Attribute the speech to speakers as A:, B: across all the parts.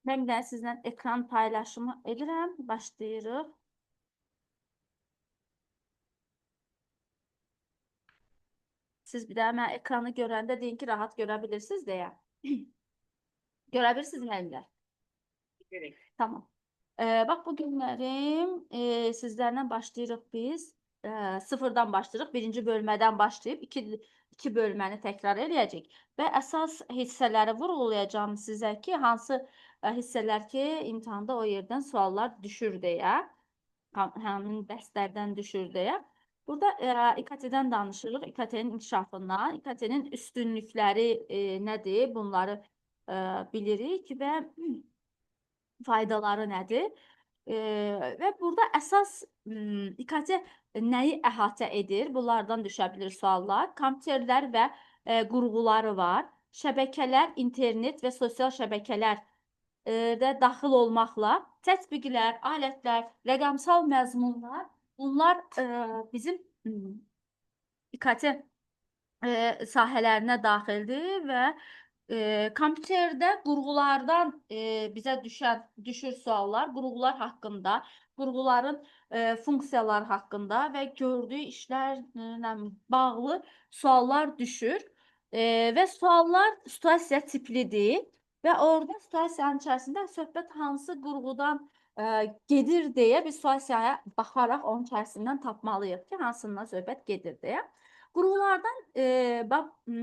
A: Mən bir dənə sizlə ekran paylaşımı edirəm. Başlayırıq. Siz bir daha mən ekranı görəndə deyin ki, rahat görə bilirsiniz deyə. Görə bilirsiniz müəllimlər? Tamam. Bax, bu günlərim sizlərlə başlayırıq biz. Sıfırdan başlayırıq. Birinci bölmədən başlayıb iki bölməni təkrar eləyəcək. Və əsas hissələri vurğulayacağım sizə ki, hansı hissələr ki, imtahanda o yerdən suallar düşür deyə. Həmin dərslərdən düşür deyə. Burada İKT-dən danışırıq, İKT-nin inkişafından, İKT-nin üstünlükləri nədir, bunları bilirik və faydaları nədir? Və burada əsas İKT nəyi əhatə edir? Bunlardan düşə bilir suallar. Kompüterlər və qurğuları var. Şəbəkələr, internet və sosial şəbəkələr də daxil olmaqla tətbiqlər, alətlər, rəqəmsal məzmunlar, bunlar bizim İKT sahələrinə daxildir və kompüterdə qurğulardan bizə düşür suallar, qurğular haqqında, qurğuların funksiyaları haqqında və gördüyü işlərlə bağlı suallar düşür və suallar situasiya tiplidir və orada situasiyanın içərisində söhbət hansı qurğudan gedir deyə biz situasiyaya baxaraq onun içərisindən tapmalıyıq ki, hansından söhbət gedir deyə. Qurğulardan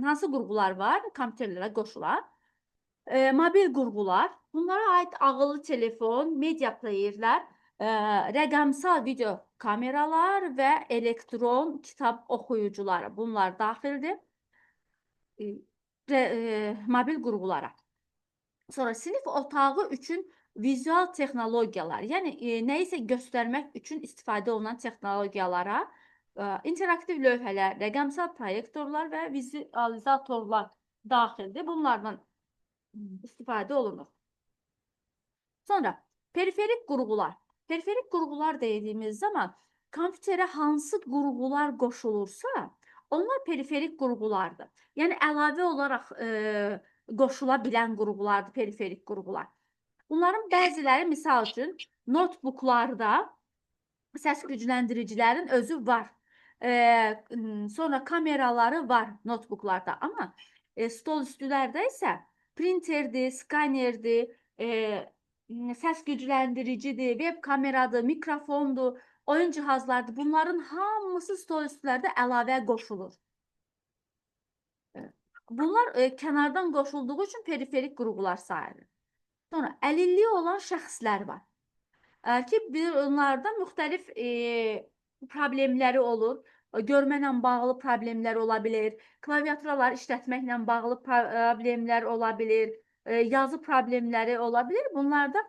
A: hansı qurğular var? Kompüterlərə qoşulan. Mobil qurğular, bunlara aid ağıllı telefon, media playerlər, rəqəmsal video kameralar və elektron kitab oxuyucuları bunlar daxildir. Mobil qurğulara. Sonra sinif otağı üçün vizual texnologiyalar, yəni nəyisə göstərmək üçün istifadə olunan texnologiyalara interaktiv lövhələr, rəqəmsal proyektorlar və vizualizatorlar daxildir. Bunlardan istifadə olunur. Sonra periferik qurğular. Periferik qurğular dediyimiz zaman kompüterə hansı qurğular qoşulursa, onlar periferik qurğulardır. Yəni əlavə olaraq qoşula bilən qurğulardır periferik qurğular. Bunların bəziləri misal üçün notebooklarda səs gücləndiricilərin özü var. Sonra kameraları var notebooklarda, amma stol üstülərdə isə printerdir, skanerdir, səs gücləndiricidir, web kameradır, mikrofondur, oyun cihazlardır. Bunların hamısı stol üstülərdə əlavə qoşulur. Bunlar kənardan qoşulduğu üçün periferik qurğular sayılır. Sonra əlilliyi olan şəxslər var. Ki, onlarda müxtəlif problemləri olur. Görməklə bağlı problemlər ola bilir. Klaviaturaları işlətməklə bağlı problemlər ola bilir. Yazı problemləri ola bilir. Bunlarda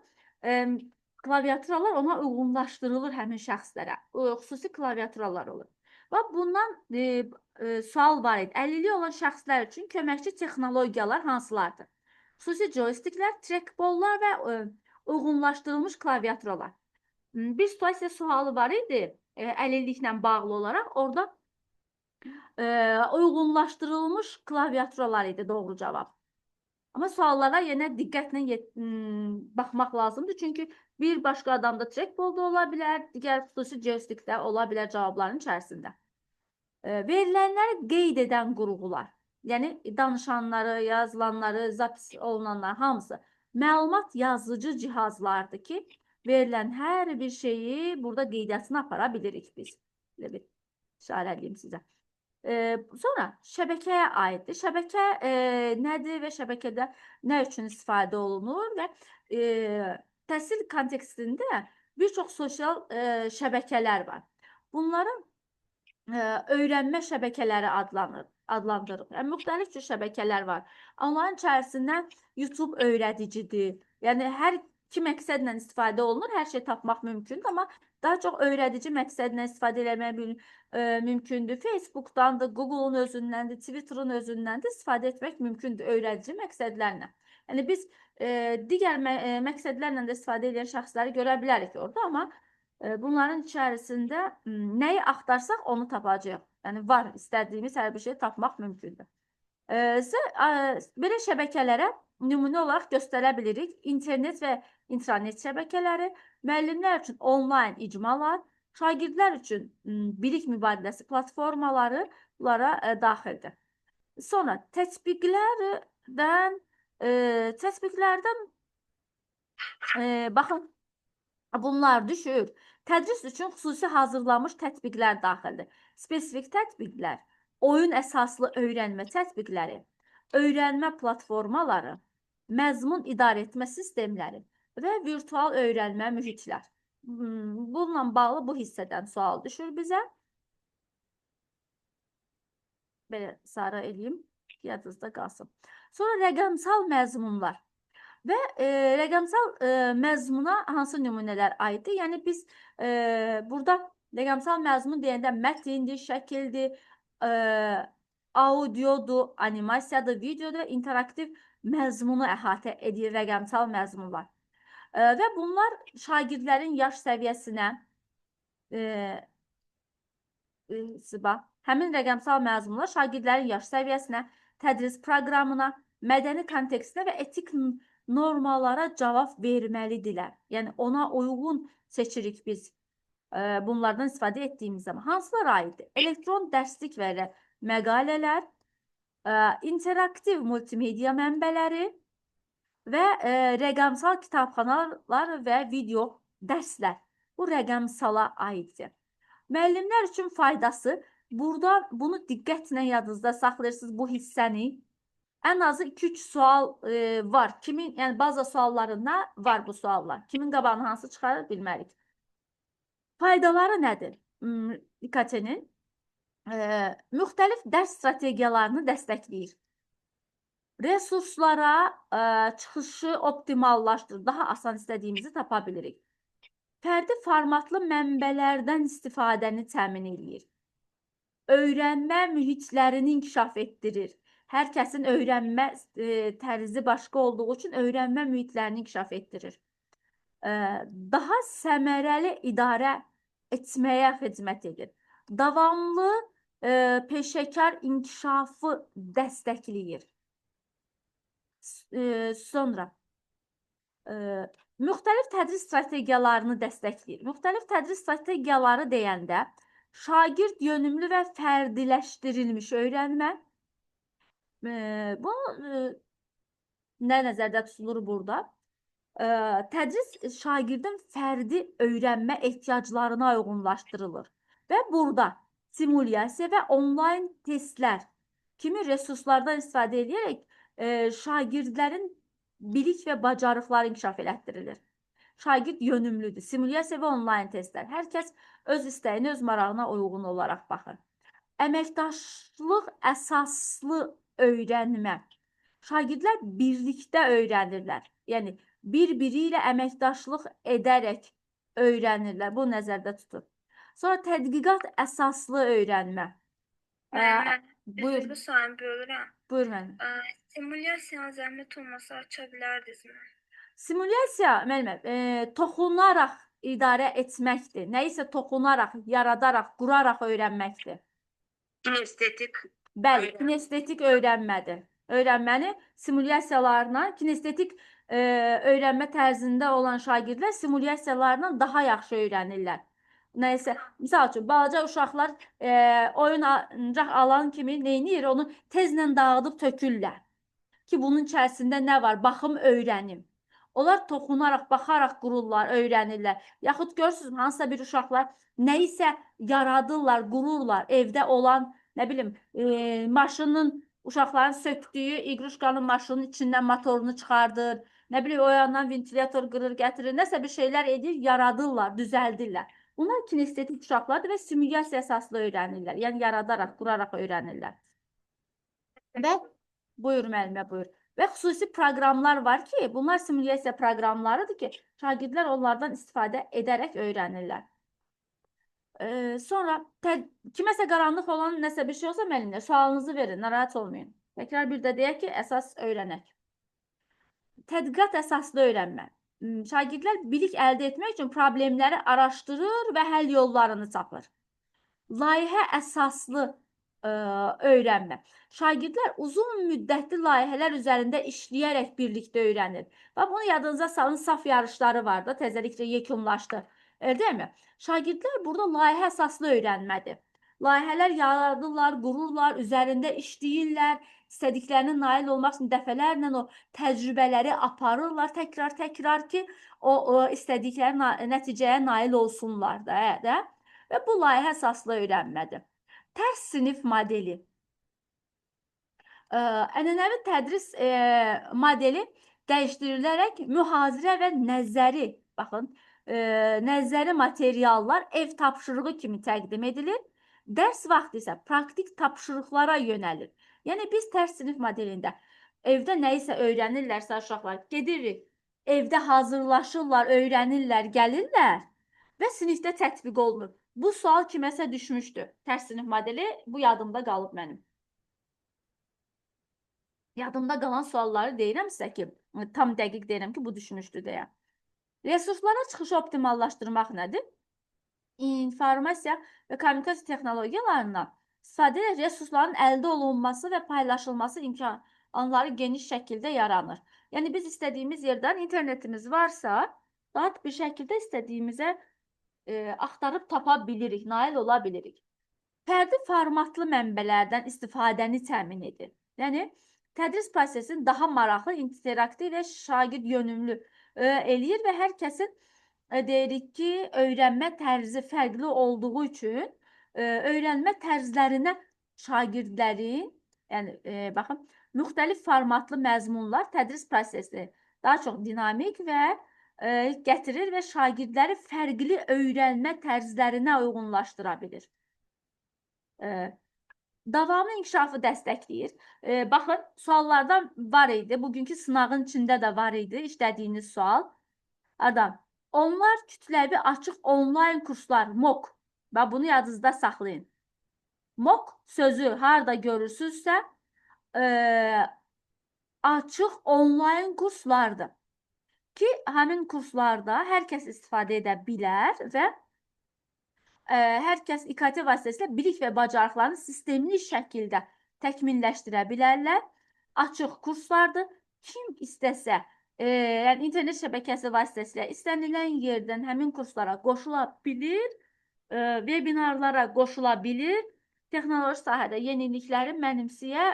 A: klaviaturalar ona uyğunlaşdırılır həmin şəxslərə. Xüsusi klaviaturalar olur. Və bundan sual var idi. Əlilliyi olan şəxslər üçün köməkçi texnologiyalar hansılardır? Xüsusi joysticklər, trackballlar və uyğunlaşdırılmış klaviaturalar. Bir situasiya sualı var idi, əlilliklə bağlı olaraq. Orada uyğunlaşdırılmış klaviaturalar idi doğru cavab. Amma suallara yenə diqqətlə baxmaq lazımdır. Çünki bir başqa adamda trackballda ola bilər, digər xüsusi joystickdə ola bilər cavabların içərisində. Verilənləri qeyd edən qurğular, yəni danışanları, yazılanları, zapis olunanlar hamısı məlumat yazıcı cihazlardır ki, verilən hər bir şeyi burada qeydiyyatını apara bilirik biz. Belə bir işarə edeyim sizə. Sonra şəbəkəyə aiddir. Şəbəkə nədir və şəbəkədə nə üçün istifadə olunur və təhsil kontekstində bir çox sosial şəbəkələr var. Bunların öyrənmə şəbəkələri adlandırılır. Yəni, müxtəlif cür şəbəkələr var. Onların içərisindən YouTube öyrədicidir. Yəni, hər iki məqsədlə istifadə olunur, hər şey tapmaq mümkündür, amma daha çox öyrədici məqsədlə istifadə eləmək mümkündür. Facebookdandır, Google'un özündəndir, Twitter'ın özündəndir, istifadə etmək mümkündür öyrədici məqsədlərlə. Yəni, biz digər məqsədlərlə də istifadə edən şəxsləri görə bilərik orada, amma bunların içərisində nəyi axtarsaq onu tapacağıq. Yəni, var, istədiyimiz hər bir şey tapmaq mümkündür. Belə şəbəkələrə nümunə olaraq göstərə bilirik. İnternet və intranet şəbəkələri, müəllimlər üçün onlayn icmalar, şagirdlər üçün bilik mübadiləsi platformaları bunlara daxildir. Sonra tətbiqlərdən baxın, bunlar düşür. Tədris üçün xüsusi hazırlanmış tətbiqlər daxildir. Spesifik tətbiqlər, oyun əsaslı öyrənmə tətbiqləri, öyrənmə platformaları, məzmun idarə etmə sistemləri və virtual öyrənmə mühitlər. Bununla bağlı bu hissədən sual düşür bizə. Belə sarı eləyim, yadınızda qalsın. Sonra rəqəmsal məzmunlar. Və rəqəmsal məzmuna hansı nümunələr aiddir? Yəni biz burada rəqəmsal məzmun deyəndə mətndir, şəkildir, audiodur, animasiyadır, videodur, interaktiv məzmunu əhatə edir rəqəmsal məzmunlar. Və bunlar şagirdlərin yaş səviyyəsinə həmin rəqəmsal məzmunlar şagirdlərin yaş səviyyəsinə, tədris proqramına, mədəni kontekstinə və etik normalara cavab verməlidirlər. Yəni, ona uyğun seçirik biz bunlardan istifadə etdiyimiz zaman. Hansılar aiddir? Elektron dərslik və məqalələr, interaktiv multimedia mənbələri və rəqəmsal kitabxanalar və video dərslər. Bu rəqəmsala aiddir. Müəllimlər üçün faydası, burada bunu diqqətlə yadınızda saxlayırsınız bu hissəni. Ən azı 2-3 sual var. Kimin, yəni baza suallarında var bu suallar. Kimin qabağına hansı çıxarır bilmərik. Faydaları nədir? İKT-nin müxtəlif dərs strategiyalarını dəstəkləyir. Resurslara çıxışı optimallaşdırır. Daha asan istədiyimizi tapa bilirik. Fərdi formatlı mənbələrdən istifadəni təmin edir. Öyrənmə mühitlərini inkişaf etdirir. Hər kəsin öyrənmə tərzi başqa olduğu üçün öyrənmə mühitlərini inkişaf etdirir. Daha səmərəli idarə etməyə xidmət edir. Davamlı peşəkar inkişafı dəstəkləyir. Sonra müxtəlif tədris strategiyalarını dəstəkləyir. Müxtəlif tədris strategiyaları deyəndə şagird yönümlü və fərdiləşdirilmiş öyrənmə. Bu nə nəzərdə tutulur burada? Tədris şagirdin fərdi öyrənmə ehtiyaclarına uyğunlaşdırılır. Və burada simulyasiya və onlayn testlər kimi resurslardan istifadə edərək şagirdlərin bilik və bacarıqları inkişaf elətdirilir. Şagird yönümlüdür. Simulyasiya və onlayn testlər. Hər kəs öz istəyini, öz marağına uyğun olaraq baxır. Əməkdaşlıq əsaslı öyrənmə. Şagirdlər birlikdə öyrənirlər. Yəni, bir-biri ilə əməkdaşlıq edərək öyrənirlər. Bu nəzərdə tutun. Sonra tədqiqat əsaslı öyrənmə. Buyur.
B: Bu sayın bölürəm.
A: Buyur mənim.
B: Simulyasiyanın zəhmət olmasa aça bilərdinizmi?
A: Simulyasiya, müəllimə, toxunaraq idarə etməkdir. Nəyisə toxunaraq, yaradaraq, quraraq öyrənməkdir.
B: Kinestetik.
A: Bəli, kinestetik öyrənmədir. Öyrənməni simulyasiyalarla, kinestetik öyrənmə tərzində olan şagirdlər simulyasiyalarla daha yaxşı öyrənirlər. Nəysə, misal üçün, balaca uşaqlar oyuncaq alan kimi neynir? Onu tezlə dağıdıb tökürlər. Ki, bunun içərisində nə var? Baxım, öyrənim. Onlar toxunaraq, baxaraq qururlar, öyrənirlər. Yaxud görürsünüz, hansısa bir uşaqlar nəyisə yaradırlar, qururlar. Evdə olan, nə bilim, maşının, uşaqların söktüyü iqruşqanın maşının içindən motorunu çıxardır. Nə bilim, o yandan ventilator qırır, gətirir. Nəsə bir şeylər edir, yaradırlar, düzəldirlər. Bunlar kinestetik uşaqlardır və simulyasiya əsaslı öyrənirlər. Yəni, yaradaraq, quraraq öyrənirlər. Və buyur müəllimə, buyur. Və xüsusi proqramlar var ki, bunlar simulyasiya proqramlarıdır ki, şagirdlər onlardan istifadə edərək öyrənirlər. Sonra kiməsə qaranlıq olan nəsə bir şey olsa müəllimə, sualınızı verin, narahat olmayın. Təkrar bir də deyək ki, əsas öyrənək. Tədqiqat əsaslı öyrənmə. Şagirdlər bilik əldə etmək üçün problemləri araşdırır və həll yollarını tapır. Layihə əsaslı öyrənmə. Şagirdlər uzun müddətli layihələr üzərində işləyərək birlikdə öyrənir. Və bunu yadınıza salın, saf yarışları var da, təzəliklə yekunlaşdı. Deyilmi? Şagirdlər burada layihə əsaslı öyrənmədir. Layihələr yaradırlar, qururlar, üzərində işləyirlər, istədiklərinə nail olmaq üçün dəfələrlə o təcrübələri aparırlar təkrar-təkrar ki, o istədikləri nəticəyə nail olsunlar da. Və bu layihə əsaslı öyrənmədir. Tərs sinif modeli. Ənənəvi tədris modeli dəyişdirilərək mühazirə və nəzəri, baxın, nəzəri materiallar ev tapşırığı kimi təqdim edilir. Dərs vaxtı isə praktik tapşırıqlara yönəlir. Yəni, biz tərs sinif modelində evdə nə isə öyrənirlərsə uşaqlar, gedirik, evdə hazırlaşırlar, öyrənirlər, gəlirlər və sinifdə tətbiq olunur. Bu sual kiməsə düşmüşdü. Tərs sinif modeli, bu yadımda qalıb mənim. Yadımda qalan sualları deyirəm sizə ki, tam dəqiq deyirəm ki, bu düşmüşdü deyə. Resurslara çıxışı optimallaşdırmaq nədir? İnformasiya və kommunikasiya texnologiyalarından istifadə resursların əldə olunması və paylaşılması imkanları geniş şəkildə yaranır. Yəni, biz istədiyimiz yerdən internetimiz varsa, rahat bir şəkildə istədiyimizə axtarıb tapa bilirik, nail ola bilirik. Fərdi formatlı mənbələrdən istifadəni təmin edir. Yəni, tədris prosesini daha maraqlı, interaktiv və şagird yönümlü eləyir və hər kəsin deyirik ki, öyrənmə tərzi fərqli olduğu üçün öyrənmə tərzlərinə şagirdlərin, yəni, baxın, müxtəlif formatlı məzmunlar tədris prosesini daha çox dinamik və gətirir və şagirdləri fərqli öyrənmə tərzlərinə uyğunlaşdıra bilir. Davamlı inkişafı dəstəkləyir. Baxın, suallardan var idi. Bugünkü sınağın içində də var idi işlədiyiniz sual. Onlar kütləvi açıq onlayn kurslar, MOOC. Və bunu yadınızda saxlayın. MOOC sözü harada görürsünüzsə, açıq onlayn kurslardır. Ki, həmin kurslarda hər kəs istifadə edə bilər və hər kəs İKT vasitəsilə bilik və bacarıqlarını sistemli şəkildə təkmilləşdirə bilərlər. Açıq kurslardır. Kim istəsə, yəni internet şəbəkəsi vasitəsilə istənilən yerdən həmin kurslara qoşula bilir, webinarlara qoşula bilir, texnoloji sahədə yenilikləri mənimsəyə